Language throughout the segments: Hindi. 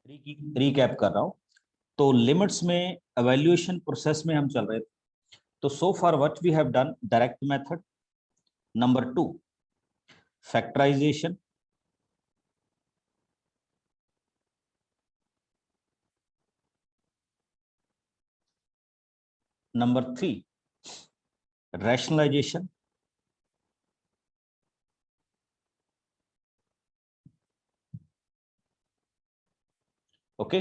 रिकैप कर रहा हूं। तो लिमिट्स में एवेल्युएशन प्रोसेस में हम चल रहे थे। तो so far what we have done, direct method, number 2 factorisation, number 3 rationalisation, okay,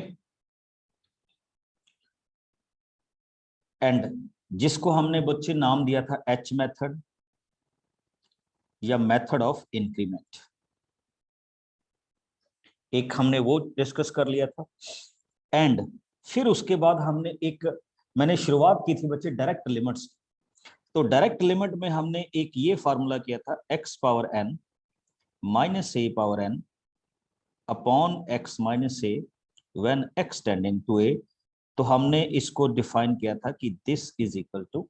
and जिसको हमने बच्चे नाम दिया था एच मेथड या मेथड ऑफ इंक्रीमेंट, एक हमने वो डिस्कस कर लिया था। एंड फिर उसके बाद हमने मैंने शुरुआत की थी बच्चे डायरेक्ट लिमिट्स। तो डायरेक्ट लिमिट में हमने एक ये फार्मूला किया था x power n minus a power n upon x minus a when x tending to a। तो हमने इसको डिफाइन किया था कि this is equal to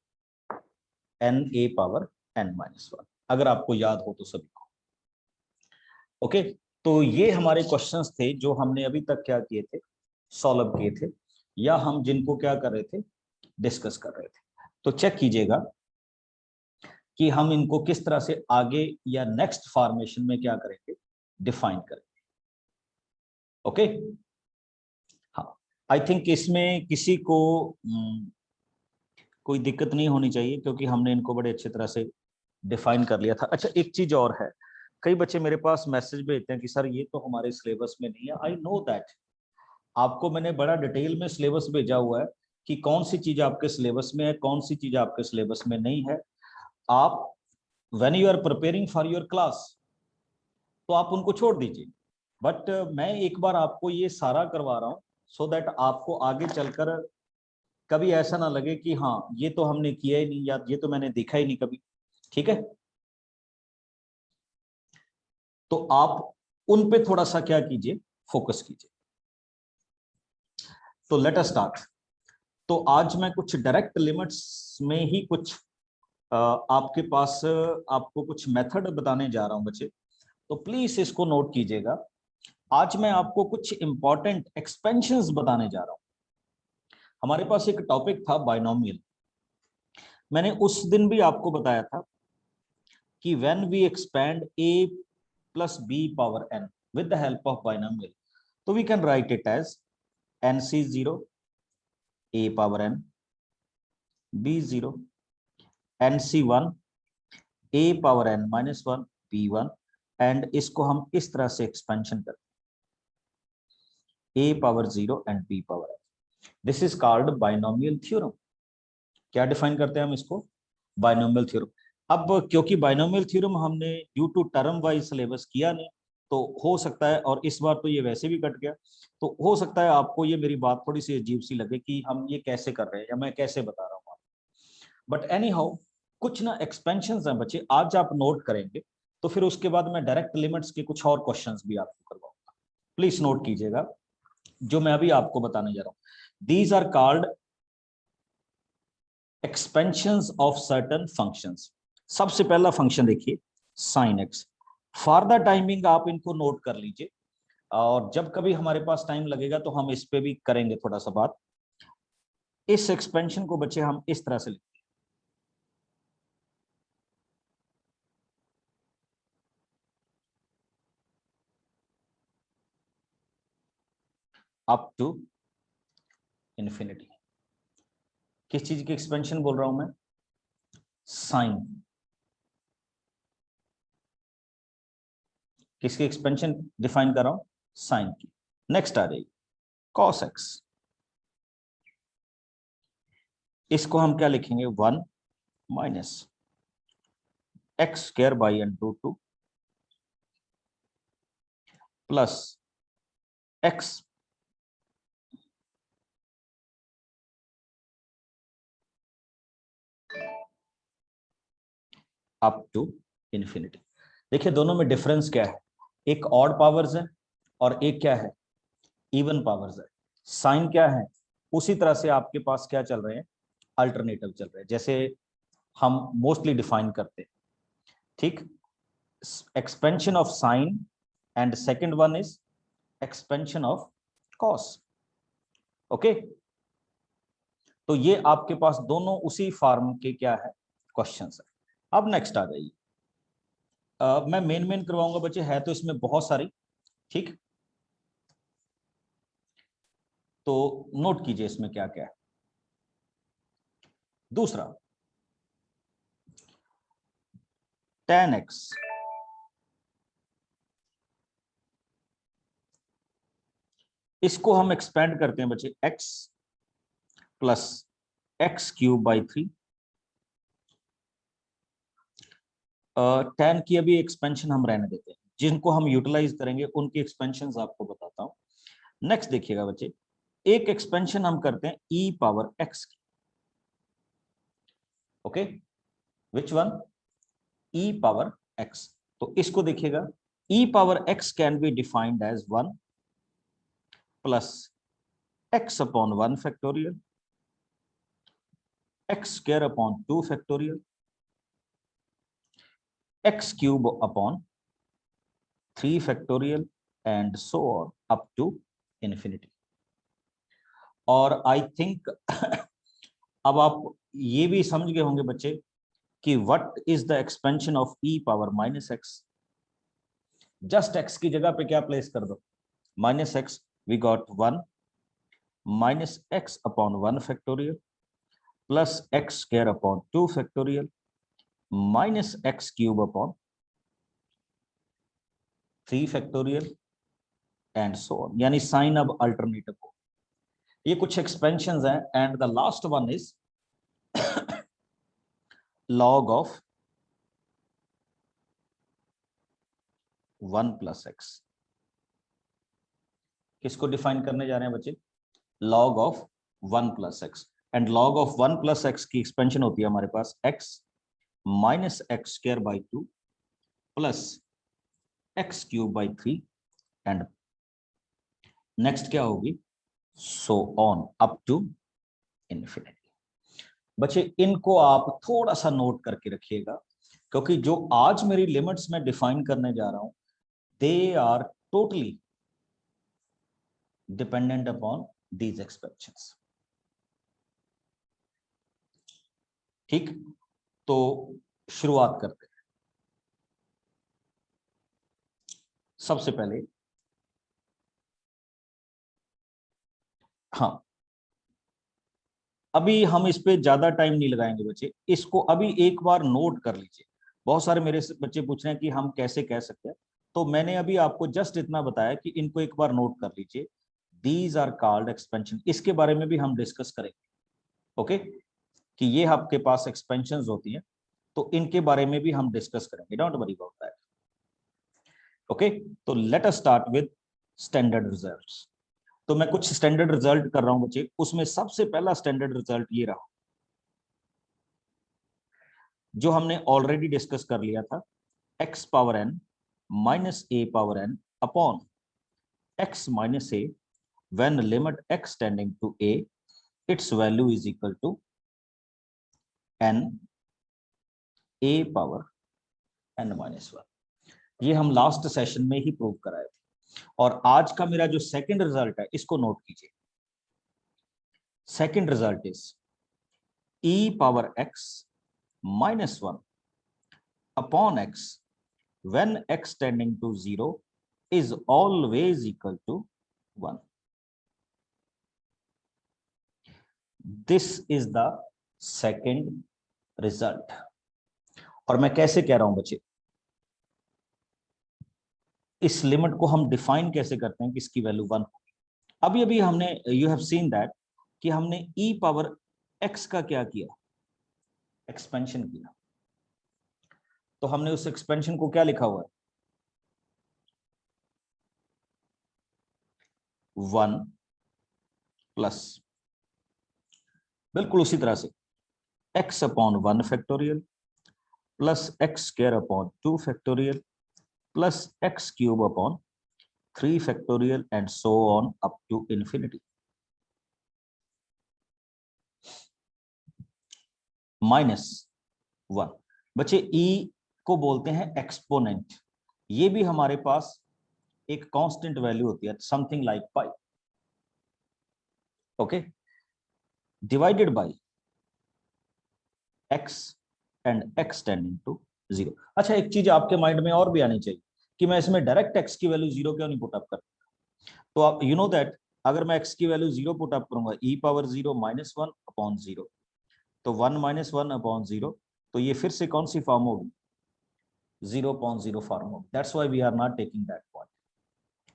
n a power n minus 1, अगर आपको याद हो तो सभी को। ओके, तो ये हमारे क्वेश्चंस थे जो हमने अभी तक क्या किए थे, सॉल्व किए थे, या हम जिनको क्या कर रहे थे, डिस्कस कर रहे थे। तो चेक कीजिएगा कि हम इनको किस तरह से आगे या नेक्स्ट फॉर्मेशन में क्या करेंगे, डिफाइन करेंगे। ओके, हाँ, आई थिंक इसमें किसी को कोई दिक्कत नहीं होनी चाहिए क्योंकि हमने इनको बड़े अच्छे तरह से डिफाइन कर लिया था। अच्छा, एक चीज और है, कई बच्चे मेरे पास मैसेज भेजते हैं कि सर ये तो हमारे सिलेबस में नहीं है। आई नो दैट, आपको मैंने बड़ा डिटेल में सिलेबस भेजा हुआ है कि कौन सी चीज आपके सिलेबस में है, कौन सी चीज आपके सिलेबस में नहीं है। आप when you are preparing for your class तो आप उनको छोड़ दीजिए, बट मैं एक बार आपको ये सारा करवा रहा हूँ सो दैट आपको आगे चलकर कभी ऐसा ना लगे कि हाँ ये तो हमने किया ही नहीं या ये तो मैंने देखा ही नहीं कभी। ठीक है, तो आप उन पे थोड़ा सा क्या कीजिए, फोकस कीजिए। तो लेट अस स्टार्ट। तो आज मैं कुछ डायरेक्ट लिमिट्स में ही कुछ आपके पास आपको कुछ मेथड बताने जा रहा हूं बच्चे, तो प्लीज इसको नोट कीजिएगा। आज मैं आपको कुछ इंपॉर्टेंट एक्सपेंशंस बताने जा रहा हूं। हमारे पास एक टॉपिक था बायनोमियल। मैंने उस दिन भी आपको बताया था कि when we expand a plus b power n with the help of binomial, तो we can write it as nc0 a power n b0 nc1 a power n minus 1 b1, and इसको हम इस तरह से एक्सपेंशन करते हैं a power 0 and b power n। This is called binomial theorem. क्या डिफाइन करते हैं हम इसको, बायनोमियल थ्योरम। अब क्योंकि बायनोमियल थ्योरम हमने due to term wise syllabus किया नहीं, तो हो सकता है, और इस बार तो ये वैसे भी कट गया, तो हो सकता है आपको ये मेरी बात थोड़ी सी अजीब सी लगे कि हम ये कैसे कर रहे हैं या मैं कैसे बता रहा हूँ। बट एनी हाउ, कुछ ना एक्सपेंशन हैं बच्चे, आज आप नोट करेंगे तो फिर उसके बाद मैं डायरेक्ट लिमिट्स के कुछ और क्वेश्चंस भी आपको करवाऊंगा। प्लीज नोट कीजिएगा जो मैं अभी आपको बताने जा रहा हूँ। These are called expansions of certain functions. सबसे पहला फंक्शन देखिए sine x. For the timing आप इनको नोट कर लीजिए, और जब कभी हमारे पास टाइम लगेगा तो हम इस पे भी करेंगे थोड़ा सा बात। इस एक्सपेंशन को बच्चे हम इस तरह से लिखते हैं, अप टू इंफिनिटी। किस चीज की एक्सपेंशन बोल रहा हूं मैं, साइन। किसकी एक्सपेंशन डिफाइन कर रहा हूं, साइन की। नेक्स्ट आ जाइए कॉस एक्स। इसको हम क्या लिखेंगे, 1 minus x square by n two two plus x up to infinity. देखिए दोनों में डिफरेंस क्या है, एक ऑड पावर्स है और एक क्या है, इवन पावर्स है। साइन क्या है, उसी तरह से आपके पास क्या चल रहे हैं, अल्टरनेटिव चल रहे हैं, जैसे हम मोस्टली डिफाइन करते हैं। ठीक, expansion of sine and second one is expansion of cos। Okay, तो ये आपके पास दोनों उसी फॉर्म के क्या है, क्वेश्चंस है। अब नेक्स्ट आ जाइए, मैं मेन करवाऊंगा बच्चे, है तो इसमें बहुत सारी, ठीक, तो नोट कीजिए इसमें क्या क्या है। दूसरा, tan x इसको हम एक्सपेंड करते हैं बच्चे, x plus x cube by 3। tan की अभी एक्सपेंशन हम रहने देते हैं, जिनको हम यूटिलाइज करेंगे उनकी एक्सपेंशन आपको बताता हूं। नेक्स्ट देखिएगा बच्चे, एक एक्सपेंशन हम करते हैं e पावर x की। Okay, which one, e power x। तो इसको देखिएगा, e power x can be defined as 1 plus x upon 1 factorial, x square upon 2 factorial, x cube upon 3 factorial and so on up to infinity. और आई थिंक अब आप ये भी समझ गए होंगे बच्चे कि what is the expansion of e power minus x. Just x की जगह पे क्या प्लेस कर दो, minus x, we got 1 minus x upon 1 factorial plus x square upon 2 factorial minus x cube upon 3 factorial and so on, यानी साइन अब अल्टरनेटिव हो। ये कुछ एक्सपेंशंस हैं, and the last one is log of 1 plus x. किसको डिफाइन करने जा रहे हैं बच्चे, log of 1 plus x. And log of 1 plus x की एक्सपेंशन होती है हमारे पास x minus x square by 2 plus x cube by 3 and next क्या होगी, so on up to infinity. बच्चे इनको आप थोड़ा सा नोट करके रखिएगा, क्योंकि जो आज मेरी लिमिट्स में डिफाइन करने जा रहा हूं, they are totally dependent upon these expansions. ठीक, तो शुरुआत करते हैं। सबसे पहले हाँ, अभी हम इस पे ज्यादा टाइम नहीं लगाएंगे बच्चे, इसको अभी एक बार नोट कर लीजिए। बहुत सारे मेरे बच्चे पूछ रहे हैं कि हम कैसे कह सकते हैं, तो मैंने अभी आपको जस्ट इतना बताया कि इनको एक बार नोट कर लीजिए। दीज आर कॉल्ड एक्सपेंशन, इसके बारे में भी हम डिस्कस करेंगे। ओके, कि ये आपके पास एक्सपेंशन होती हैं, तो इनके बारे में भी हम डिस्कस करेंगे, don't worry about that. Okay, तो let us start with standard results. तो मैं कुछ स्टैंडर्ड रिजल्ट कर रहा हूं बच्चे, उसमें सबसे पहला स्टैंडर्ड रिजल्ट ये रहा, जो हमने ऑलरेडी डिस्कस कर लिया था, x power n minus a power n upon x minus a when limit x tending to a its value is equal to n a power n minus 1। ये हम लास्ट सेशन में ही प्रूव कराए थे। और आज का मेरा जो सेकंड रिजल्ट है, इसको नोट कीजिए। Second result is e power x minus 1 upon x when x tending to 0 is always equal to 1. This is the second result. और मैं कैसे कह रहा हूं बच्चे, इस लिमिट को हम डिफाइन कैसे करते हैं कि इसकी वैल्यू 1 होगी। अभी अभी हमने, यू हैव सीन दैट, कि हमने e पावर x का क्या किया, एक्सपेंशन किया। तो हमने उस एक्सपेंशन को क्या लिखा हुआ है, 1 प्लस, बिल्कुल उसी तरह से x upon 1 factorial plus x square upon 2 factorial plus x cube upon 3 factorial and so on up to infinity, minus 1। बच्चे e को बोलते हैं एक्सपोनेंट, ये भी हमारे पास एक कांस्टेंट वैल्यू होती है, something like pi. Okay, divided by x and x tending to 0। अच्छा, एक चीज आपके माइंड में और भी आनी चाहिए कि मैं इसमें डायरेक्ट x की वैल्यू 0 क्यों नहीं पुट अप करता। तो आप यू नो दैट अगर मैं x की वैल्यू 0 पुट अप करूंगा e पावर 0 माइनस 1 अपॉन 0, तो 1 माइनस 1 अपॉन 0, तो ये फिर से कौन सी फॉर्म होगी, 0.0 फॉर्म होगी। That's why we are not taking that point.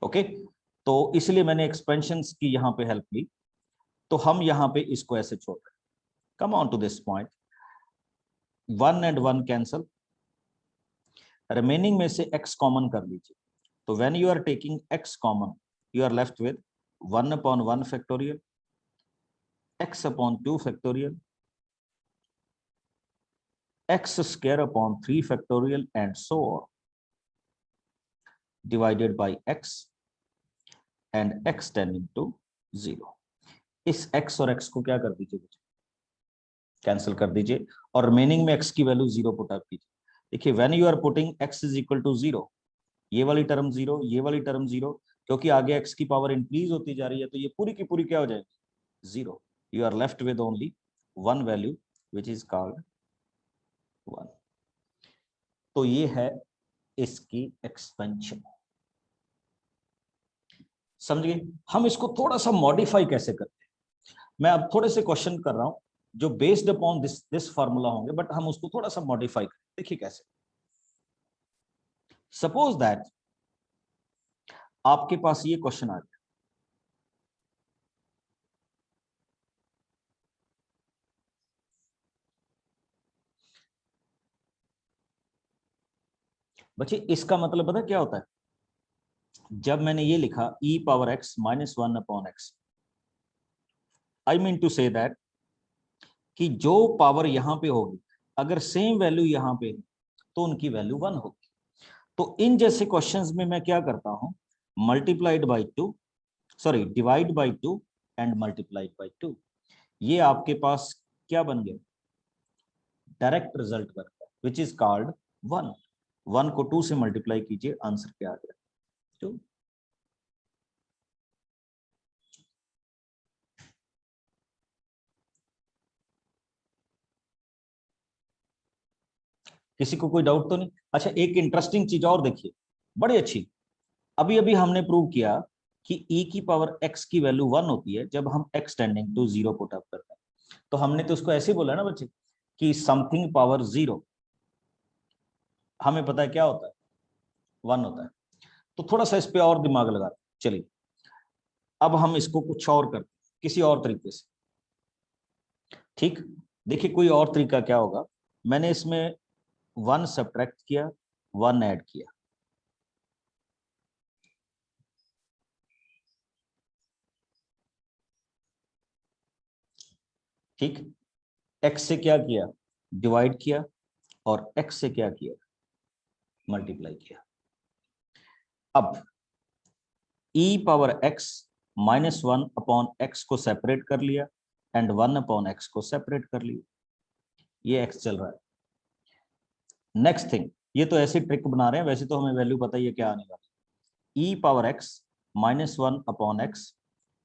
Okay, तो इसलिए मैंने एक्सपेंशंस की यहाँ पे हेल्प ली, तो हम यहाँ पे इसको ऐसे छोड़ रहे हैं। Come on to this point, 1 and 1 cancel, remaining में से x कॉमन कर लीजिए। तो when you are taking x common, you are left with 1 upon 1 factorial, x upon 2 factorial, x square upon 3 factorial and so on, divided by x and x tending to 0। इस x और x को क्या कर दीजिए, कैंसिल कर दीजिए और रिमेनिंग में x की वैल्यू 0 पुट अप कीजिए। देखिए, when you are putting x is equal to 0, ये वाली टर्म 0, ये वाली टर्म 0, क्योंकि आगे x की पावर इंक्रीज होती जा रही है, तो ये पूरी की पूरी क्या हो जाएगी, 0। You are left with only one value which is called 1। तो ये है इसकी एक्सपेंशन। समझिए, हम इसको थोड़ा सा मॉडिफाई कैसे करते हैं। मैं अब थोड़े से क्वेश्चन कर रहा हूं जो बेस्ड अपॉन दिस फार्मूला होंगे, बट हम उसको थोड़ा सा मॉडिफाई करें। देखिए कैसे। सपोज दैट आपके पास ये क्वेश्चन आ गया, बच्चे इसका मतलब पता क्या होता है, जब मैंने ये लिखा e power x minus 1 upon x, I mean to say that कि जो पावर यहां पे होगी अगर सेम वैल्यू यहां पे तो उनकी वैल्यू 1 होगी। तो इन जैसे क्वेश्चंस में मैं क्या करता हूं, multiplied by 2, sorry divide by 2 and multiplied by 2। ये आपके पास क्या बन गया, डायरेक्ट रिजल्ट बन गया विच इज कॉल्ड 1। 1 को 2 से मल्टीप्लाई कीजिए, आंसर क्या आ गया, 2। किसी को कोई डाउट तो नहीं। अच्छा, एक इंटरेस्टिंग चीज और देखिए, बड़ी अच्छी। अभी अभी हमने प्रूव किया कि e की पावर x की वैल्यू 1 होती है जब हम x tending to 0 put up करते हैं। तो हमने तो उसको ऐसे ही बोला ना बच्चे कि समथिंग पावर 0 हमें पता है क्या होता है, 1 होता है। तो थोड़ा सा इस पे और दिमाग लगा, चलिए अब हम इसको कुछ और करते किसी और तरीके से। ठीक, देखिए कोई और तरीका क्या होगा, मैंने इसमें 1 सब्ट्रैक्ट किया, 1 ऐड किया। ठीक, x से क्या किया, डिवाइड किया, और x से क्या किया, मल्टीप्लाई किया। अब e power x minus 1 upon x को सेपरेट कर लिया एंड 1 अपॉन एक्स को सेपरेट कर लिया, ये x चल रहा है। नेक्स्ट थिंग, ये तो ऐसी ट्रिक बना रहे हैं, वैसे तो हमें वैल्यू पता ही है क्या आने वाली, e power x minus 1 upon x,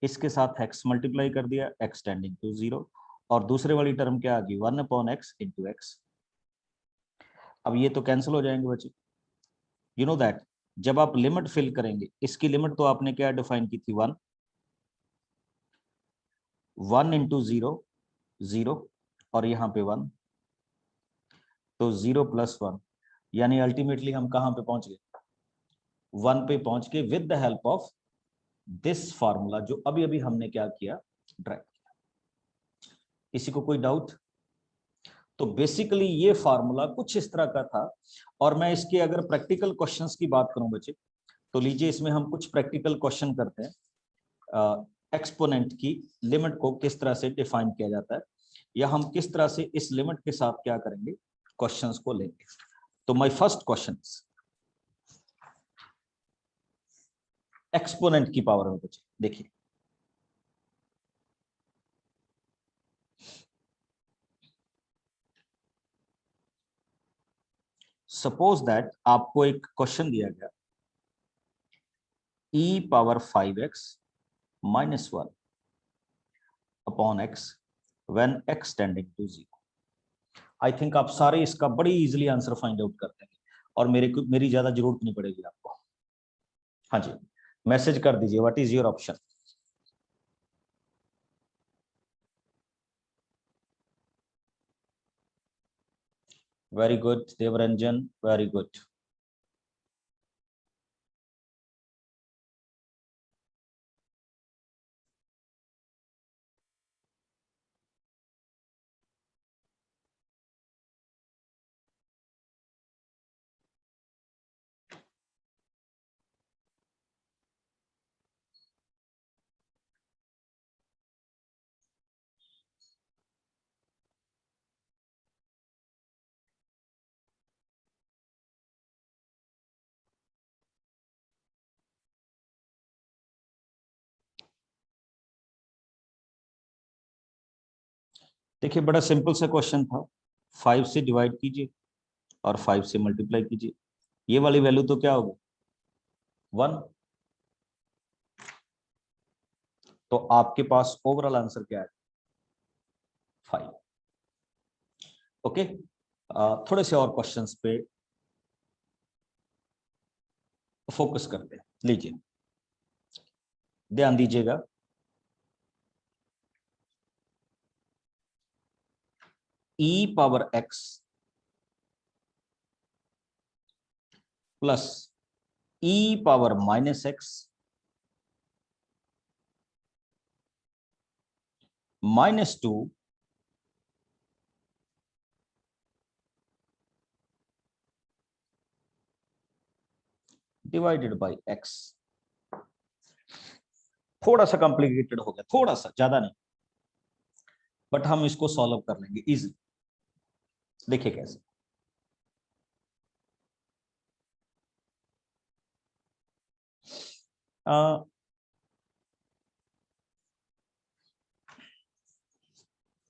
इसके साथ x मल्टीप्लाई कर दिया, x टेंडिंग टू 0, और दूसरे वाली टर्म क्या आ गई, 1 अपॉन एक्स इंटू एक्स। अब ये तो कैंसिल हो जाएंगे बच्चे। यू नो दैट जब आप लिमिट फिल करेंगे, इसकी लिमिट तो आपने क्या डिफाइन की थी, 1, 1 इंटू 0 0, और यहाँ पे 1, तो 0 प्लस 1, यानी अल्टीमेटली हम कहाँ पे पहुंच गए, 1 पे पहुंच के with the help of this formula जो अभी अभी हमने क्या किया, ड्राइव किया। किसी को कोई डाउट। तो बेसिकली ये फार्मूला कुछ इस तरह का था। और मैं इसके अगर प्रैक्टिकल क्वेश्चंस की बात करूं बच्चे, तो लीजिए इसमें हम कुछ प्रैक्टिकल क्वेश्चन करते हैं। एक्सपोनेंट की लिमिट को किस तरह से डिफाइन किया जाता है, या हम किस तरह से इस लिमिट के साथ क्या करेंगे, क्वेश्चंस को लेंगे। तो माय फर्स्ट क्वेश्चन, एक्सपोनेंट की पावर में बच्चे देखिए, सपोज दैट आपको एक क्वेश्चन दिया गया, e power 5x minus 1 upon x when x tending to 0। I think आप सारे इसका बड़ी इजीली आंसर फाइंड आउट कर देंगे और मेरी ज्यादा जरूरत नहीं पड़ेगी आपको। हाँ जी, मैसेज कर दीजिए what is your option. Very good Devranjan, very good. देखिए बड़ा सिंपल सा क्वेश्चन था, 5 से डिवाइड कीजिए और 5 से मल्टीप्लाई कीजिए, ये वाली वैल्यू तो क्या होगी 1। तो आपके पास ओवरऑल आंसर क्या है 5। ओके, थोड़े से और क्वेश्चंस पे फोकस करते हैं, लीजिए ध्यान दीजिएगा। e power x plus e power minus x -2 divided by x। थोड़ा सा कॉम्प्लिकेटेड हो गया, थोड़ा सा, ज्यादा नहीं, बट हम इसको सॉल्व कर लेंगे इजी। देखिए कैसे,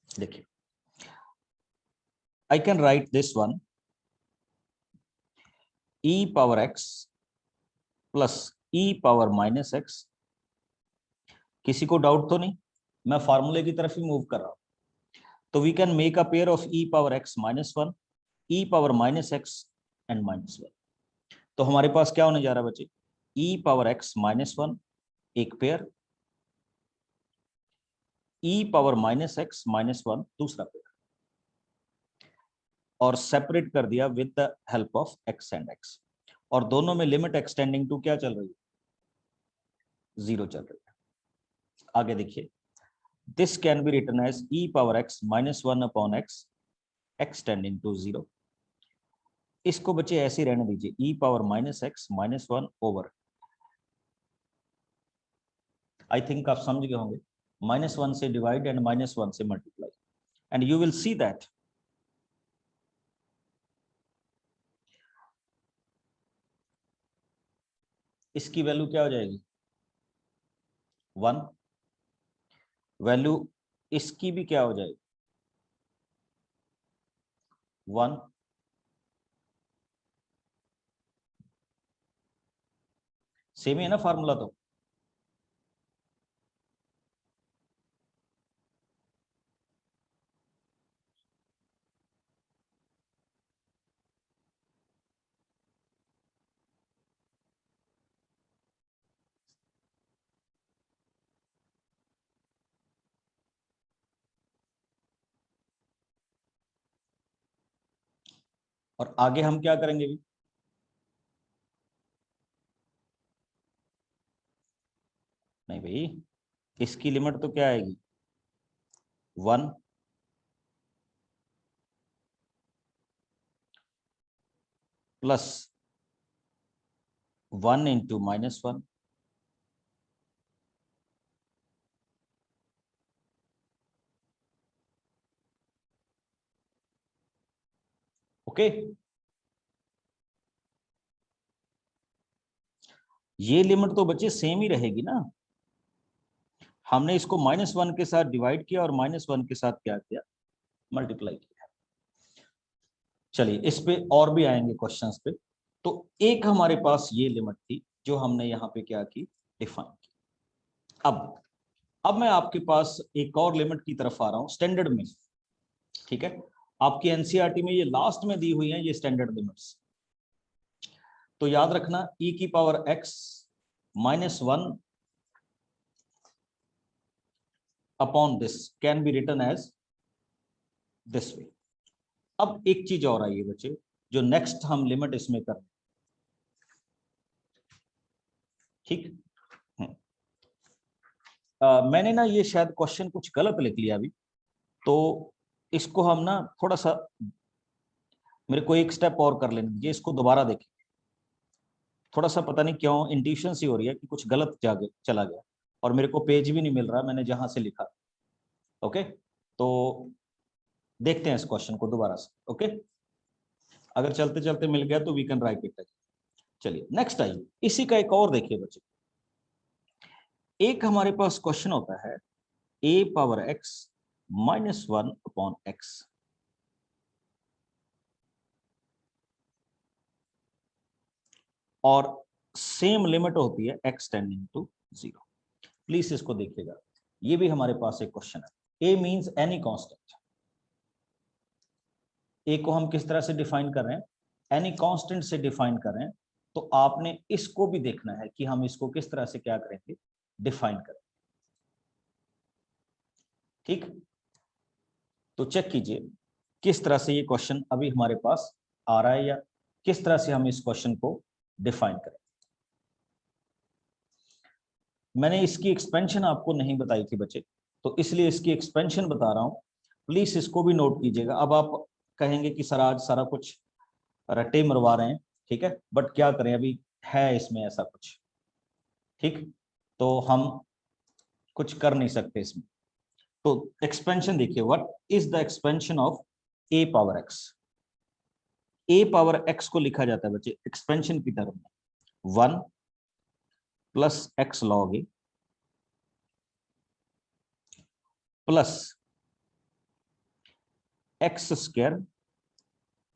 देखिए आई can right this one e power x plus e power minus x। किसी को डाउट तो नहीं, मैं फार्मूले की तरफ ही मूव कर रहा हूं। तो we can make a pair of e power x -1, e power minus x and -1। तो हमारे पास क्या होने जा रहा है बच्चे, e पावर x -1 एक pair, e power minus x -1 दूसरा पेयर, और सेपरेट कर दिया with the help of x and x। और दोनों में लिमिट एक्सटेंडिंग टू क्या चल रही है 0 चल रही है। आगे देखिए, this can be written as e power x -1 upon x extending to 0। इसको बच्चे ऐसे ही रहने दीजिए, e power minus x -1 over, I think आप समझ गए होंगे, -1 से डिवाइड एंड -1 से multiply, and you will see that इसकी वैल्यू क्या हो जाएगी 1। वैल्यू इसकी भी क्या हो जाएगी 1। सेम ही है ना फार्मूला तो। और आगे हम क्या करेंगे भी, नहीं भाई, इसकी लिमिट तो क्या आएगी 1 प्लस 1 इंटू -1। ओके, ये लिमिट तो बच्चे सेम ही रहेगी ना, हमने इसको -1 के साथ डिवाइड किया और -1 के साथ क्या किया मल्टीप्लाई किया। चलिए इस पे और भी आएंगे क्वेश्चंस पे। तो एक हमारे पास ये लिमिट थी जो हमने यहाँ पे क्या की डिफाइन की। अब अब मैं आपके पास एक और लिमिट की तरफ आ रहा हूं स्टैंडर्ड में, ठीक है। आपकी एनसीईआरटी में ये लास्ट में दी हुई है ये स्टैंडर्ड लिमिट्स। तो याद रखना e की power x -1 upon this can be written as this way. अब एक चीज और आई है बच्चे, जो नेक्स्ट हम लिमिट इसमें कर, ठीक। मैंने ना ये शायद क्वेश्चन कुछ गलत लिख लिया अभी, तो इसको हम ना थोड़ा सा, मेरे को एक स्टेप और कर लेने दीजिए, इसको दोबारा देखें। थोड़ा सा पता नहीं क्यों इंट्यूशन सी हो रही है कि कुछ गलत जाके चला गया, और मेरे को पेज भी नहीं मिल रहा मैंने जहां से लिखा। ओके, तो देखते हैं इस क्वेश्चन को दोबारा से। ओके, अगर चलते चलते मिल गया तो वी कैन राइट इट। चलिए नेक्स्ट आइए, इसी का एक और देखिए बच्चे। एक हमारे पास क्वेश्चन होता है a power x -1 upon x, और सेम लिमिट होती है x टेंडिंग टू 0। प्लीज इसको देखिएगा, ये भी हमारे पास एक क्वेश्चन है। a means any constant. a को हम किस तरह से डिफाइन कर रहे हैं, एनी कांस्टेंट से डिफाइन कर रहे हैं। तो आपने इसको भी देखना है कि हम इसको किस तरह से क्या करेंगे, डिफाइन करें, ठीक। तो चेक कीजिए किस तरह से ये क्वेश्चन अभी हमारे पास आ रहा है, या किस तरह से हम इस क्वेश्चन को डिफाइन करें। मैंने इसकी एक्सपेंशन आपको नहीं बताई थी बच्चे, तो इसलिए इसकी एक्सपेंशन बता रहा हूं, प्लीज इसको भी नोट कीजिएगा। अब आप कहेंगे कि सर आज सारा कुछ रट्टे मरवा रहे हैं, ठीक है, बट क्या करें, अभी है इसमें ऐसा कुछ, ठीक, तो हम कुछ कर नहीं सकते इसमें। तो एक्सपेंशन देखिए, what is the expansion of a power x। a power x को लिखा जाता है बच्चे एक्सपेंशन की टर्म में 1 plus x log a plus x square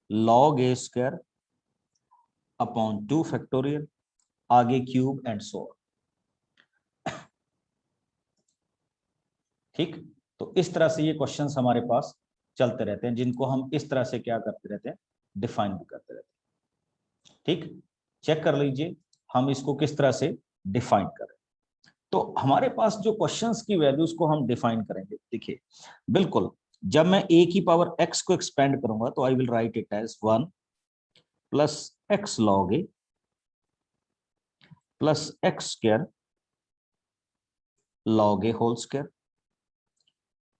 log a square upon 2 factorial, आगे क्यूब एंड सो ऑन, ठीक। तो इस तरह से ये क्वेश्चंस हमारे पास चलते रहते हैं, जिनको हम इस तरह से क्या करते रहते हैं, डिफाइन भी करते रहते हैं, ठीक। चेक कर लीजिए हम इसको किस तरह से डिफाइन करें। तो हमारे पास जो क्वेश्चंस की वैल्यूज को हम डिफाइन करेंगे, देखिए बिल्कुल, जब मैं a की पावर x को एक्सपेंड करूंगा तो I will write it as 1 plus x log a plus x square log a whole square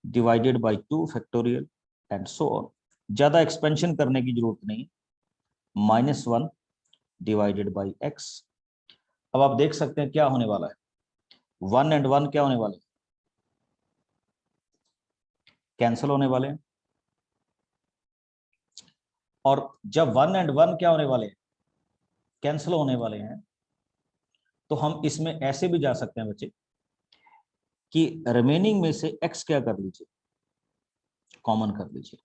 divided by 2 factorial and so on. ज्यादा एक्सपेंशन करने की जरूरत नहीं, -1 डिवाइडेड बाय x। अब आप देख सकते हैं क्या होने वाला है, 1 एंड 1 क्या होने वाले, कैंसिल होने वाले हैं। और जब 1 एंड 1 क्या होने वाले हैं, कैंसिल होने वाले हैं, तो हम इसमें ऐसे भी जा सकते हैं बच्चे कि रिमेनिंग में से x क्या कर लीजिए, कॉमन कर लीजिए,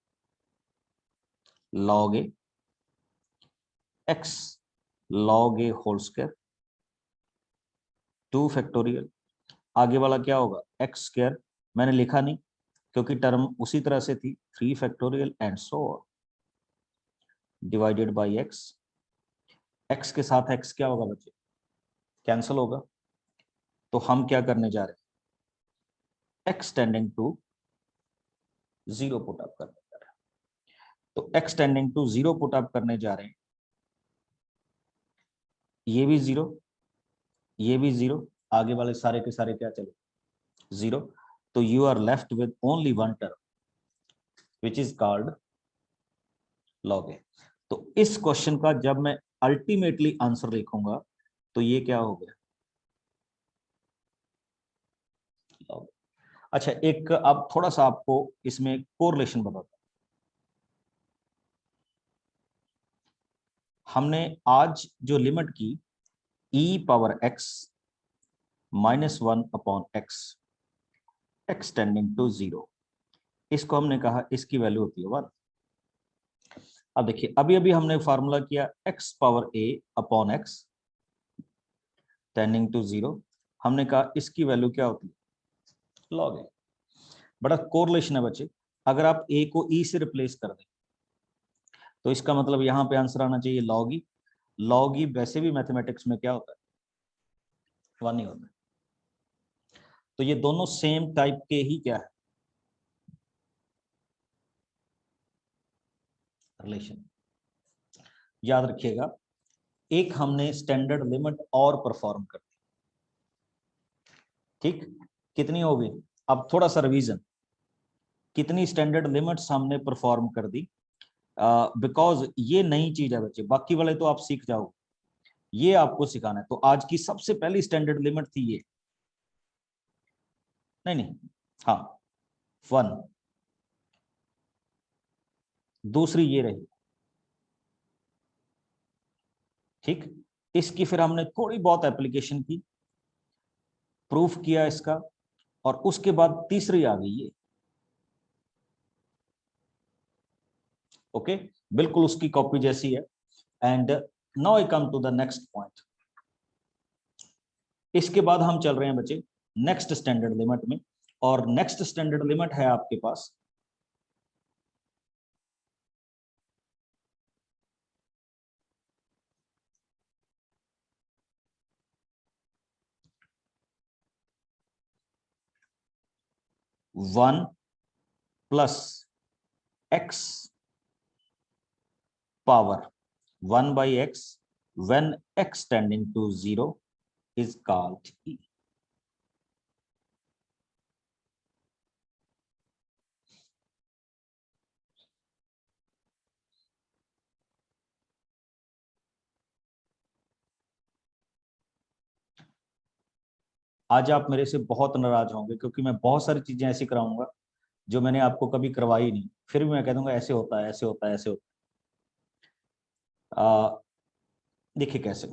log a x log a whole square 2 factorial, आगे वाला क्या होगा x स्क्वायर, मैंने लिखा नहीं क्योंकि टर्म उसी तरह से थी, 3 factorial and so on divided by x। x के साथ x क्या होगा बच्चे, कैंसिल होगा। तो हम क्या करने जा रहे हैं, x tending to 0 put up करने जा रहे हैं। तो x tending to 0 put up करने जा रहे हैं, ये भी 0, ये भी 0, आगे वाले सारे के सारे क्या चले 0। तो you are left with only one term which is called log a। तो इस क्वेश्चन का जब मैं अल्टीमेटली आंसर लिखूंगा तो ये क्या हो गया, log a। अच्छा, एक अब थोड़ा सा आपको इसमें कोरिलेशन बताता हूं। हमने आज जो लिमिट की e power x -1 upon x, x tending to 0, इसको हमने कहा इसकी वैल्यू होती है 1। अब देखिए अभी अभी हमने फार्मूला किया x power a upon x tending to 0, हमने कहा इसकी वैल्यू क्या होती है लॉग ए। बड़ा कोरिलेशन है बच्चे, अगर आप ए को ई से रिप्लेस कर दें तो इसका मतलब यहाँ पे आंसर आना चाहिए लॉग ई। लॉग ई वैसे भी मैथमेटिक्स में क्या होता है, 1 ही होता है। तो ये दोनों सेम टाइप के ही क्या है, रिलेशन। याद रखिएगा, एक हमने स्टैंडर्ड लिमिट और परफॉर्म कर दी, ठीक, कितनी होगी, अब थोड़ा सा रिवीजन, कितनी स्टैंडर्ड लिमिट्स हमने परफॉर्म कर दी, बिकॉज ये नई चीज है बच्चे, बाकी वाले तो आप सीख जाओ, ये आपको सिखाना है। तो आज की सबसे पहली स्टैंडर्ड लिमिट थी ये, नहीं, हाँ 1, दूसरी ये रही, ठीक। इसकी फिर हमने थोड़ी बहुत एप्लीकेशन की, प्रूफ किया इसका, और उसके बाद तीसरी आ गई ये, ओके, बिल्कुल उसकी कॉपी जैसी है। And now I come to the next point. इसके बाद हम चल रहे हैं बच्चे नेक्स्ट स्टैंडर्ड लिमिट में, और नेक्स्ट स्टैंडर्ड लिमिट है आपके पास 1 plus x power 1 by x when x tending to 0 is called e। आज आप मेरे से बहुत नाराज होंगे क्योंकि मैं बहुत सारी चीजें ऐसी कराऊंगा जो मैंने आपको कभी करवाई नहीं, फिर भी मैं कह दूंगा ऐसे होता है, ऐसे होता है, ऐसे होता है। देखिए कैसे,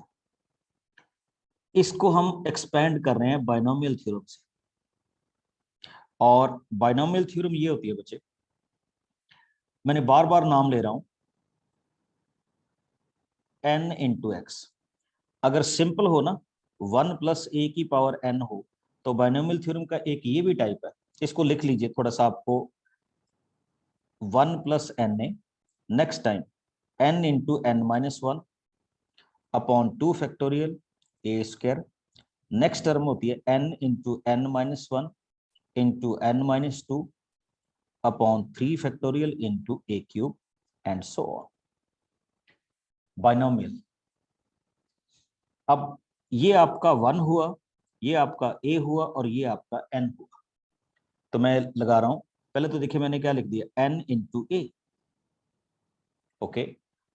इसको हम एक्सपेंड कर रहे हैं बाइनोमियल थ्योरम से, और बाइनोमियल थ्योरम ये होती है बच्चे, मैंने बार बार नाम ले रहा हूं, n इंटू एक्स। अगर सिंपल हो ना, 1 प्लस ए की पावर n हो, तो बाइनोमियल थ्योरम का एक ये भी टाइप है, इसको लिख लीजिए थोड़ा सा आपको, 1 plus n a, next time n into n minus 1 upon 2 factorial a square, next term होती है n into n minus 1 into n minus 2 upon 3 factorial into a cube and so on, binomial. अब ये आपका 1 हुआ, ये आपका a हुआ, और ये आपका n हुआ। तो मैं लगा रहा हूं, पहले तो देखिए मैंने क्या लिख दिया, n इंटू ए, ओके।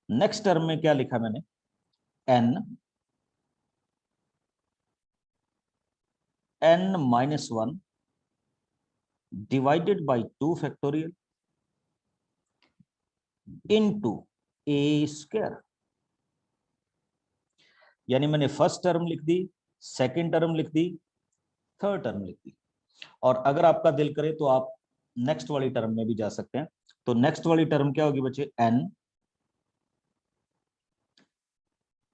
नेक्स्ट टर्म में क्या लिखा मैंने, n minus 1 divided by 2 factorial into A square. यानी मैंने फर्स्ट टर्म लिख दी, सेकंड टर्म लिख दी, थर्ड टर्म लिख दी, और अगर आपका दिल करे तो आप नेक्स्ट वाली टर्म में भी जा सकते हैं। तो नेक्स्ट वाली टर्म क्या होगी बच्चे,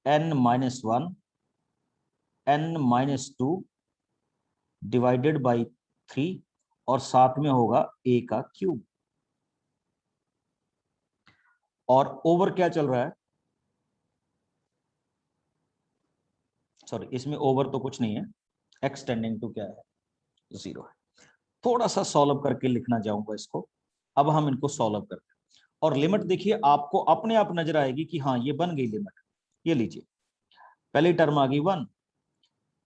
n minus 1 n minus 2 divided by 3, और साथ में होगा a का क्यूब, और ओवर क्या चल रहा है, सॉरी इसमें ओवर तो कुछ नहीं है, x टेंडिंग टू क्या है, 0 है। थोड़ा सा सॉल्व करके लिखना चाहूंगा इसको। अब हम इनको सॉल्व करते हैं, और लिमिट देखिए आपको अपने आप नजर आएगी कि हाँ ये बन गई लिमिट। ये लीजिए, पहली टर्म आ गई 1,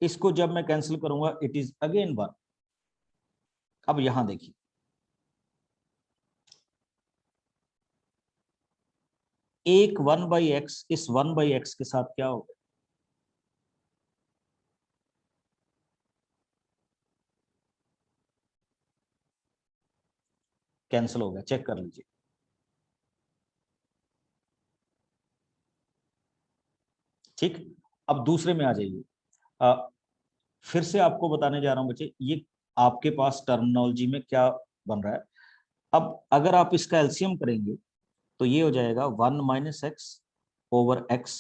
इसको जब मैं कैंसिल करूंगा इट इज अगेन 1। अब यहां देखिए, एक 1 बाई एक्स इस 1 बाई एक्स के साथ क्या होगा, कैंसिल हो गया, चेक कर लीजिए। ठीक, अब दूसरे में आ जाइए। फिर से आपको बताने जा रहा हूं बच्चे, ये आपके पास टर्मिनोलॉजी में क्या बन रहा है। अब अगर आप इसका एलसीएम करेंगे तो ये हो जाएगा 1 minus x over x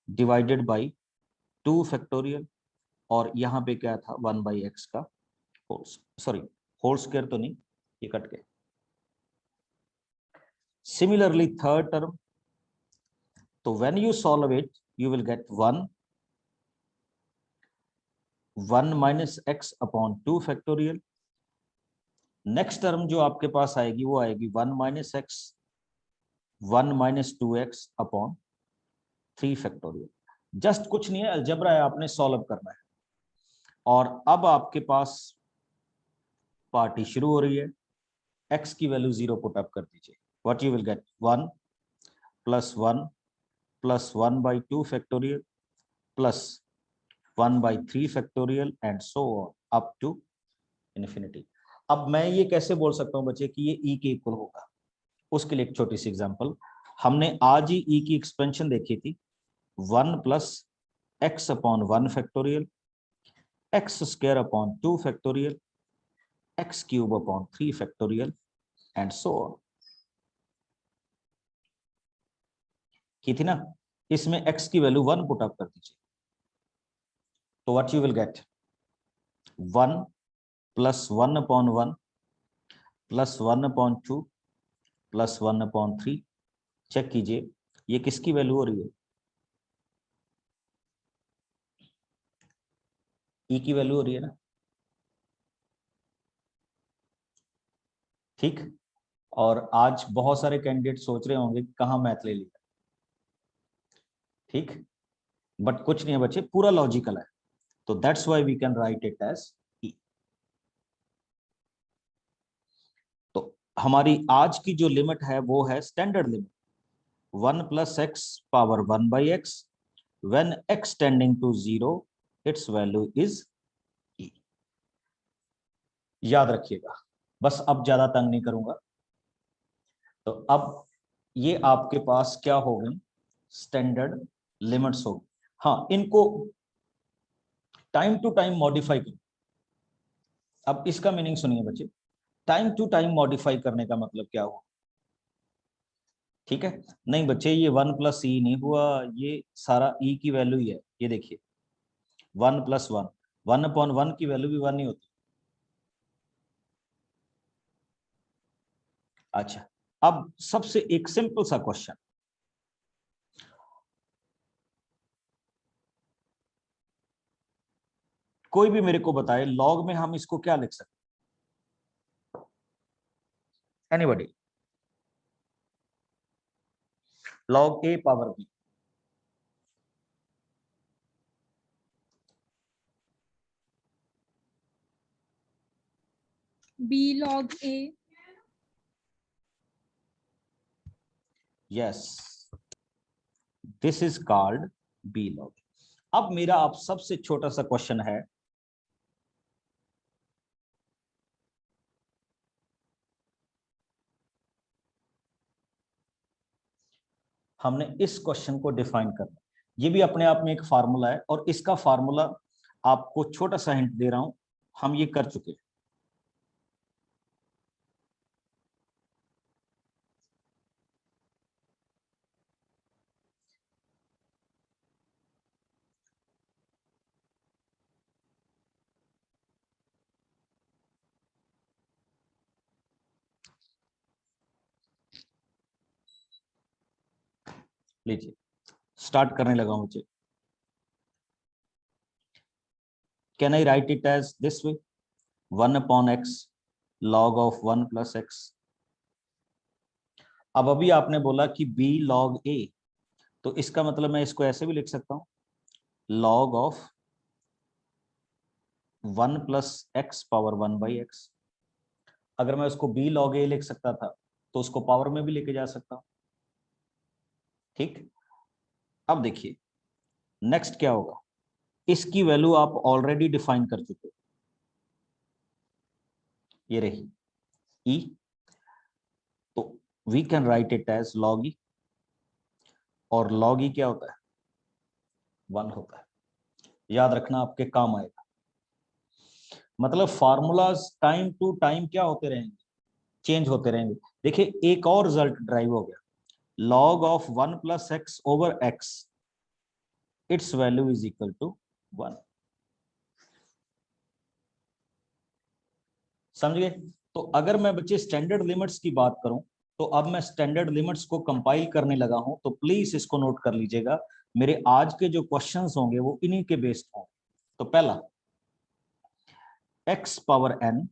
divided by 2 factorial और यहाँ पे क्या था 1/x का होल, सॉरी होल स्क्वायर तो नहीं, ये कट गए। सिमिलरली थर्ड टर्म, तो when you solve it you will get 1 minus x upon 2 factorial. Next term जो आपके पास आएगी वो आएगी 1 minus x 1 minus 2x upon 3 factorial. Just कुछ नहीं है, अलजेब्रा है, आपने सॉल्व करना है। और अब आपके पास पार्टी शुरू हो रही है। x की वैल्यू 0 पुट अप कर दीजिए। What you will get 1 plus 1 plus 1/2 फैक्टोरियल plus 1/3 factorial and so on up to infinity. अब मैं ये कैसे बोल सकता हूँ बच्चे कि ये e के इक्वल होगा? उसके लिए एक छोटी सी एग्जांपल, हमने आज ही e की एक्सपेंशन देखी थी, 1 plus x upon 1 factorial x square upon 2 factorial x cube upon 3 factorial and so on की थी ना। इसमें x की वैल्यू 1 पुट अप कर दीजिए, तो what you will get 1 plus 1 upon 1 plus 1 upon 2 plus 1 upon 3। Check कीजिए ये किसकी वैल्यू हो रही है? e की वैल्यू हो रही है ना, ठीक। और आज बहुत सारे कैंडिडेट सोच रहे होंगे कहाँ मैथ ले लिया, ठीक, बट कुछ नहीं है बच्चे, पूरा लॉजिकल है। तो that's why we can write it as e। तो हमारी आज की जो लिमिट है वो है standard limit 1 plus x power 1/x when x tending to 0 its value is e। याद रखिएगा, बस अब ज्यादा तंग नहीं करूंगा। तो अब ये आपके पास क्या हो गई? स्टैंडर्ड लिमिट्स हो गई। हाँ, इनको टाइम टू टाइम मॉडिफाई करो। अब इसका मीनिंग सुनिए बच्चे, टाइम टू टाइम मॉडिफाई करने का मतलब क्या हुआ? ठीक है, नहीं बच्चे ये 1 प्लस ई नहीं हुआ, ये सारा ई की वैल्यू ही है। ये देखिए 1 प्लस 1, 1/1 की वैल्यू भी 1 ही होती। अच्छा, अब सबसे एक सिंपल सा क्वेश्चन, कोई भी मेरे को बताए लॉग में हम इसको क्या लिख सकते? Anybody? Log a power b. b log a। Yes, this is called b log. अब मेरा आप सबसे छोटा सा क्वेश्चन है, हमने इस क्वेश्चन को डिफाइन करना। ये भी अपने आप में एक फार्मूला है और इसका फार्मूला आपको छोटा सा हिंट दे रहा हूं, हम ये कर चुके हैं। लीजिए स्टार्ट करने लगा मुझे। Can I write it as this way 1/x log of 1 plus x। अब अभी आपने बोला कि b log a, तो इसका मतलब मैं इसको ऐसे भी लिख सकता हूं log of 1 plus x power 1/x। अगर मैं उसको b log a लिख सकता था तो उसको पावर में भी लेके जा सकता हूं, ठीक। अब देखिए नेक्स्ट क्या होगा, इसकी वैल्यू आप ऑलरेडी डिफाइन कर चुके हो, ये रही e, तो we can write it as log e। और log e क्या होता है? 1 होता है। याद रखना, आपके काम आएगा। मतलब फार्मूलाज टाइम टू टाइम क्या होते रहेंगे? चेंज होते रहेंगे। देखिए एक और रिजल्ट ड्राइव हो गया, log of 1 plus x over x, its value is equal to 1। समझ गए? तो अगर मैं बच्चे स्टैंडर्ड लिमिट्स की बात करूं, तो अब मैं स्टैंडर्ड लिमिट्स को कंपाइल करने लगा हूं, तो प्लीज इसको नोट कर लीजिएगा। मेरे आज के जो क्वेश्चंस होंगे वो इन्हीं के बेस्ड होंगे। तो पहला, x power n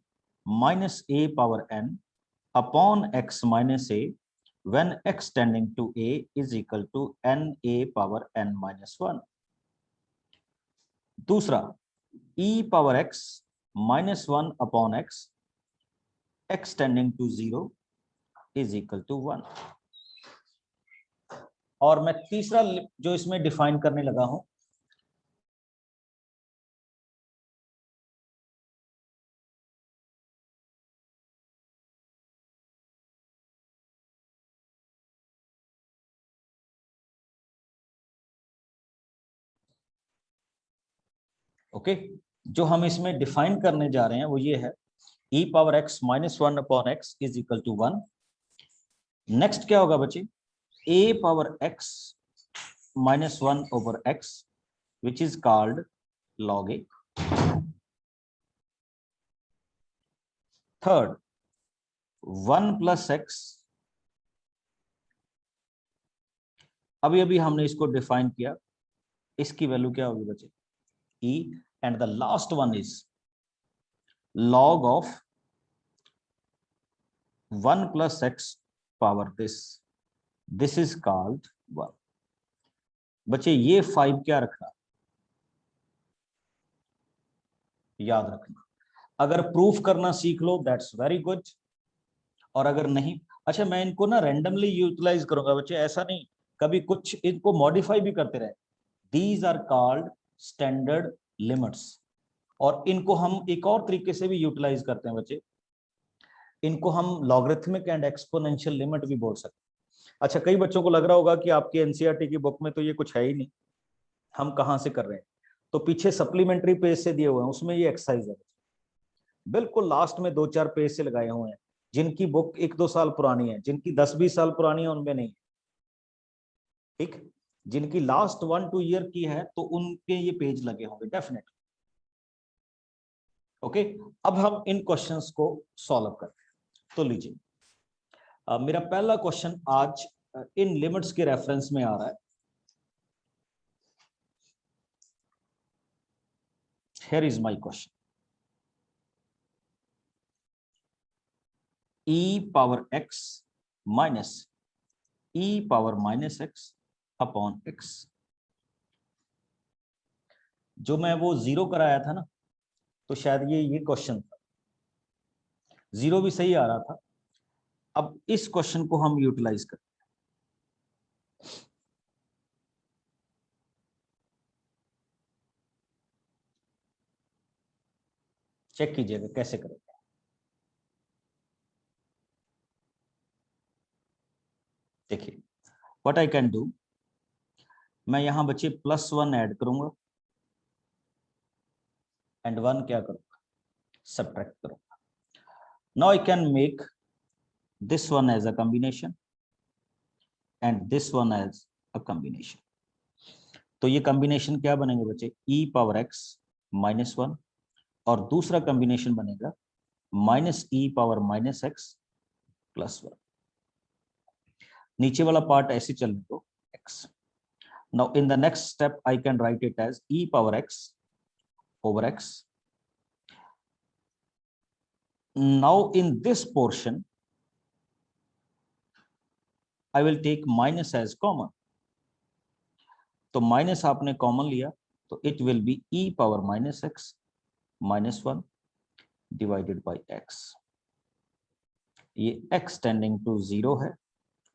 minus a power n upon x minus a when x tending to a is equal to n a power n minus 1। दूसरा, e power x minus 1 upon x tending to 0 is equal to 1। और मैं तीसरा जो इसमें डिफाइन करने लगा हूं, ओके, जो हम इसमें डिफाइन करने जा रहे हैं वो ये है, e power x minus 1 upon x is equal to 1। Next क्या होगा बच्चे, a power x minus 1 over x which is called log a। Third, 1 plus x, अभी अभी हमने इसको डिफाइन किया, इसकी वैल्यू क्या होगी बच्चे, e, and the last one is log of 1 plus x power this is called 1। बच्चे ये 5 क्या रखना, याद रखना। अगर प्रूफ करना सीख लो दैट्स वेरी गुड, और अगर नहीं, अच्छा मैं इनको ना रैंडमली यूटिलाइज करूंगा बच्चे, ऐसा नहीं कभी कुछ इनको मॉडिफाई भी करते रहे। These are called standard limits, और इनको हम एक और तरीके से भी यूटिलाइज करते हैं बच्चे, इनको हम लॉगरिथमिक एंड एक्सपोनेंशियल लिमिट भी बोल सकते हैं। अच्छा, कई बच्चों को लग रहा होगा कि आपके एनसीईआरटी की बुक में तो ये कुछ है ही नहीं, हम कहाँ से कर रहे हैं, तो पीछे सप्लीमेंट्री पेज से दिए हुए हैं, उसमें ये एक्सरसाइज है, बिल्कुल लास्ट में 2-4 पेज से लगाए हुए हैं, जिनकी बुक 1-2 साल पुरानी है, जिनकी 10-20 साल पुरानी है उनमें नहीं, ठीक, जिनकी लास्ट 1-2 ईयर की है तो उनके ये पेज लगे होंगे डेफिनेटली। ओके, अब हम इन क्वेश्चंस को सॉल्व करते हैं। तो लीजिए, मेरा पहला क्वेश्चन आज इन लिमिट्स के रेफरेंस में आ रहा है। Here is my question. E power x minus e power minus x upon x। जो मैं वो 0 कराया था ना, तो शायद ये क्वेश्चन था, 0 भी सही आ रहा था। अब इस क्वेश्चन को हम यूटिलाइज करते हैं। चेक कीजिएगा कैसे करेंगे। देखिए, व्हाट आई कैन डू, मैं यहां बच्चे +1 ऐड करूंगा एंड 1 क्या करूंगा, सब्ट्रैक्ट करूंगा। Now I can make this one as a combination and this one as a combination। तो ये कॉम्बिनेशन क्या बनेंगे बच्चे, e पावर x माइनस 1, और दूसरा कॉम्बिनेशन बनेगा minus e power minus x plus 1। नीचे वाला पार्ट ऐसे चलने दो x। Now in the next step I can write it as e power x over x। Now in this portion I will take minus as common। तो माइनस आपने कॉमन लिया तो it will be e power minus x minus 1 divided by x। ये x टेंडिंग टू 0 है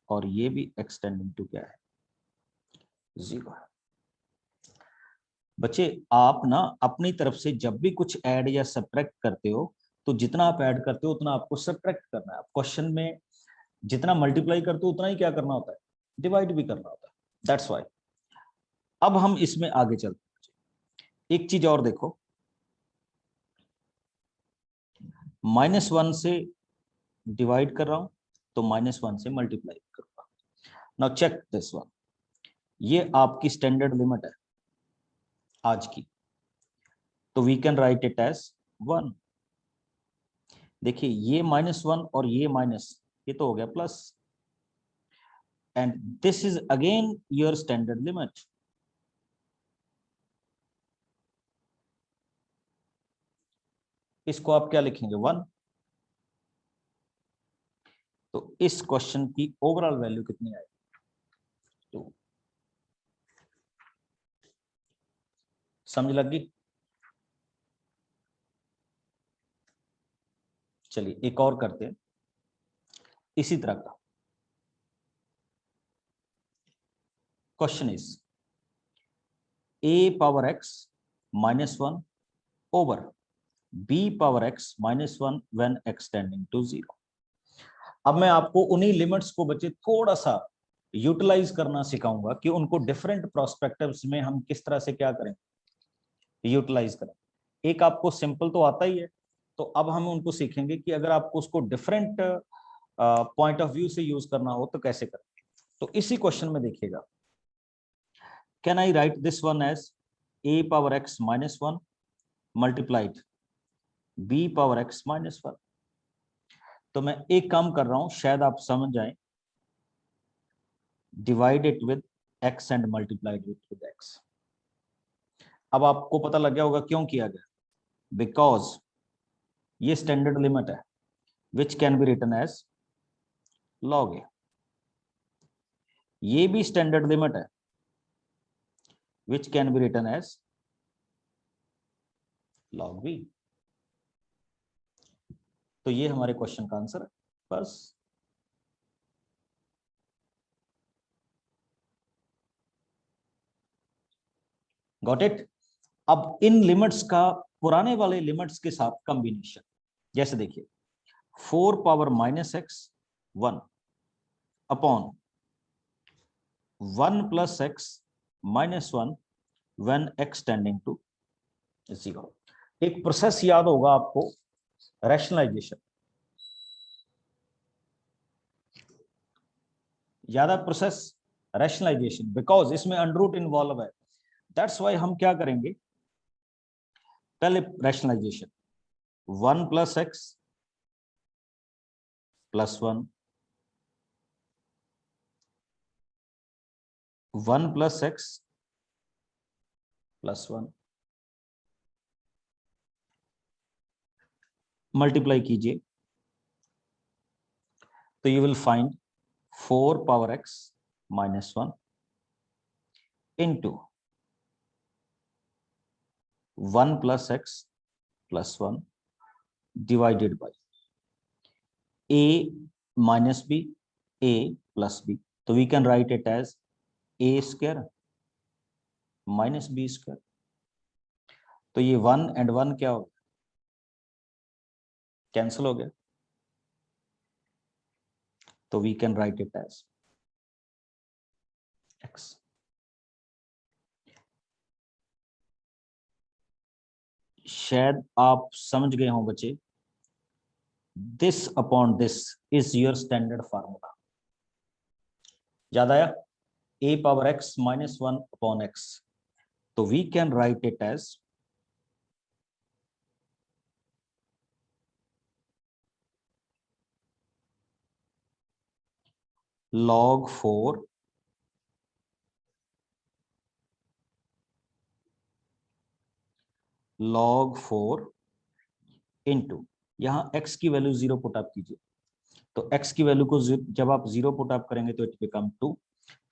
और ये भी x टेंडिंग टू क्या है, 0 है। बच्चे आप ना अपनी तरफ से जब भी कुछ ऐड या सब्ट्रैक्ट करते हो, तो जितना आप ऐड करते हो उतना आपको सब्ट्रैक्ट करना है। आप क्वेश्चन में जितना मल्टीप्लाई करते हो उतना ही क्या करना होता है, डिवाइड भी करना होता है, दैट्स वाई। अब हम इसमें आगे चलते हैं। एक चीज और देखो, -1 से डिवाइड कर रहा हूं तो -1 से मल्टीप्लाई करूंगा। नाउ चेक दिस वन, ये आपकी स्टैंडर्ड लिमिट है आज की, तो we can write it as 1। देखिए ये -1 और ये माइनस, ये तो हो गया plus, and this is again your standard limit. इसको आप क्या लिखेंगे 1। तो इस क्वेश्चन की ओवरऑल वैल्यू कितनी आएगी 2। समझ लगी? चलिए एक और करते हैं इसी तरह का। Question is a power x -1 over b power x -1 when x tending to 0। अब मैं आपको उन्हीं लिमिट्स को बच्चे थोड़ा सा यूटिलाइज करना सिखाऊंगा कि उनको डिफरेंट प्रोस्पेक्टिव्स में हम किस तरह से क्या करें, यूटिलाइज करें। एक आपको सिंपल तो आता ही है, तो अब हम उनको सीखेंगे कि अगर आपको उसको डिफरेंट पॉइंट ऑफ व्यू से यूज करना हो तो कैसे करें। तो इसी क्वेश्चन में देखिएगा, can I write this one as a power x -1 multiplied b power x -1। तो मैं एक काम कर रहा हूं, शायद आप समझ जाएं, divide it with x and multiplied it with x। अब आपको पता लग गया होगा क्यों किया गया, बिकॉज ये स्टैंडर्ड लिमिट है which can be written as log a। ये भी स्टैंडर्ड लिमिट है which can be written as log b। तो ये हमारे क्वेश्चन का आंसर है बस। Got it? अब इन लिमिट्स का पुराने वाले लिमिट्स के साथ कॉम्बिनेशन, जैसे देखिए 4 power -x 1 upon 1 plus x -1 when x tending to 0। एक प्रोसेस याद होगा आपको, रैशनलाइजेशन। याद है प्रोसेस रैशनलाइजेशन, बिकॉज इसमें अंडर इन्वॉल्व है। दैट्स वाई हम क्या करेंगे, पहले rationalisation 1 plus x plus 1, 1 plus x plus 1, multiply कीजिए तो you will find 4 power x -1 into 1 plus x plus 1 divided by a minus b, a plus b। तो we can write it as a square minus b square. तो ये 1 एंड 1 क्या हो गया, कैंसिल हो गया। तो we can write it as x। शायद आप समझ गए हो बच्चे, this upon this is your standard formula. याद आया? a power x -1 upon x। तो we can write it as log 4 log 4 into, यहां x की वैल्यू 0 पुट अप कीजिए। तो x की वैल्यू को जब आप 0 पुट अप करेंगे तो इट बिकम 2।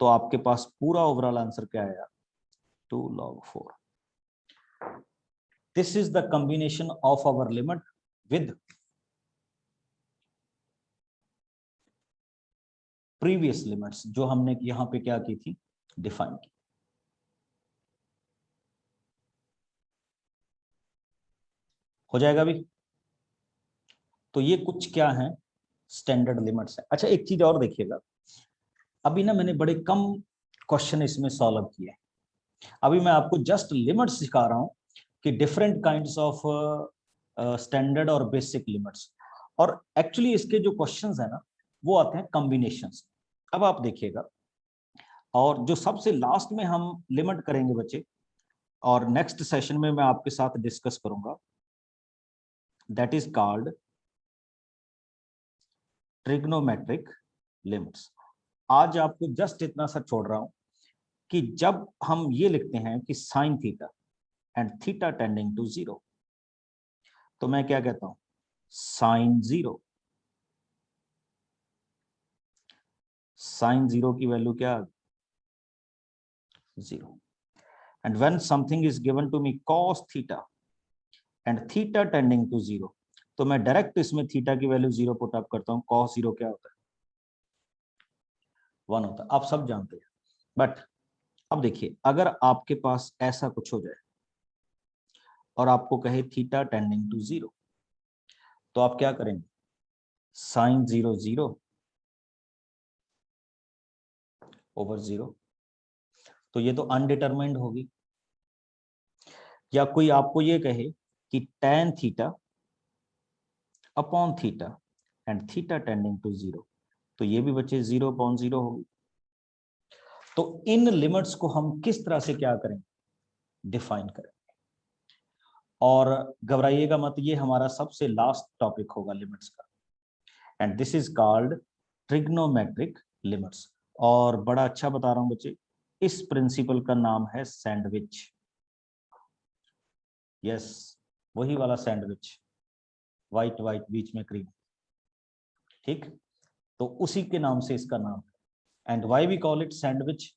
तो आपके पास पूरा ओवरऑल आंसर क्या आया, 2 log 4। This is the combination of our limit with previous limits जो हमने यहां पे क्या की थी, डिफाइन की। हो जाएगा अभी? तो ये कुछ क्या है, स्टैंडर्ड लिमिट्स है। अच्छा एक चीज और देखिएगा, अभी ना मैंने बड़े कम क्वेश्चन इसमें सॉल्व किए। अभी मैं आपको जस्ट लिमिट्स सिखा रहा हूं कि डिफरेंट काइंड्स ऑफ स्टैंडर्ड और बेसिक लिमिट्स। और एक्चुअली इसके जो क्वेश्चंस है ना वो आते हैं कॉम्बिनेशंस। अब आप देखिएगा, और जो सबसे लास्ट में हम लिमिट करेंगे बच्चे, और नेक्स्ट सेशन में मैं आपके साथ डिस्कस करूंगा, that is called trigonometric limits. आज आपको जस्ट इतना सा छोड़ रहा हूं कि जब हम ये लिखते हैं कि sine theta and theta tending to 0, तो मैं क्या कहता हूं, साइन 0। साइन 0 की वैल्यू क्या, 0। And when something is given to me cos theta and theta tending to 0, तो मैं डायरेक्ट इसमें थीटा की वैल्यू 0 पुट अप करता हूं। cos 0 क्या होता है, 1 होता है, आप सब जानते हैं। बट अब देखिए, अगर आपके पास ऐसा कुछ हो जाए और आपको कहे थीटा टेंडिंग टू 0, तो आप क्या करेंगे, साइन 0 0 ओवर 0, तो ये तो अनडिटरमाइंड होगी। या कोई आपको ये कहे कि tan theta upon theta and theta tending to 0, तो ये भी बच्चे 0 अपॉन 0 होगी। तो इन लिमिट्स को हम किस तरह से क्या करें, डिफाइन करें। और घबराइएगा मत, ये हमारा सबसे लास्ट टॉपिक होगा लिमिट्स का, and this is called trigonometric limits. और बड़ा अच्छा बता रहा हूं बच्चे, इस प्रिंसिपल का नाम है सैंडविच। यस, वही वाला सैंडविच, वाइट वाइट बीच में क्रीम, ठीक। तो उसी के नाम से इसका नाम है। And why we call it sandwich,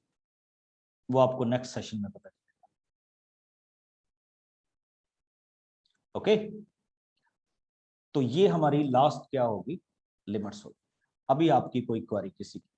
वो आपको नेक्स्ट सेशन में पता चलेगा। ओके, तो ये हमारी लास्ट क्या होगी, लिमिट्स होगी। अभी आपकी कोई क्वेरी किसी की?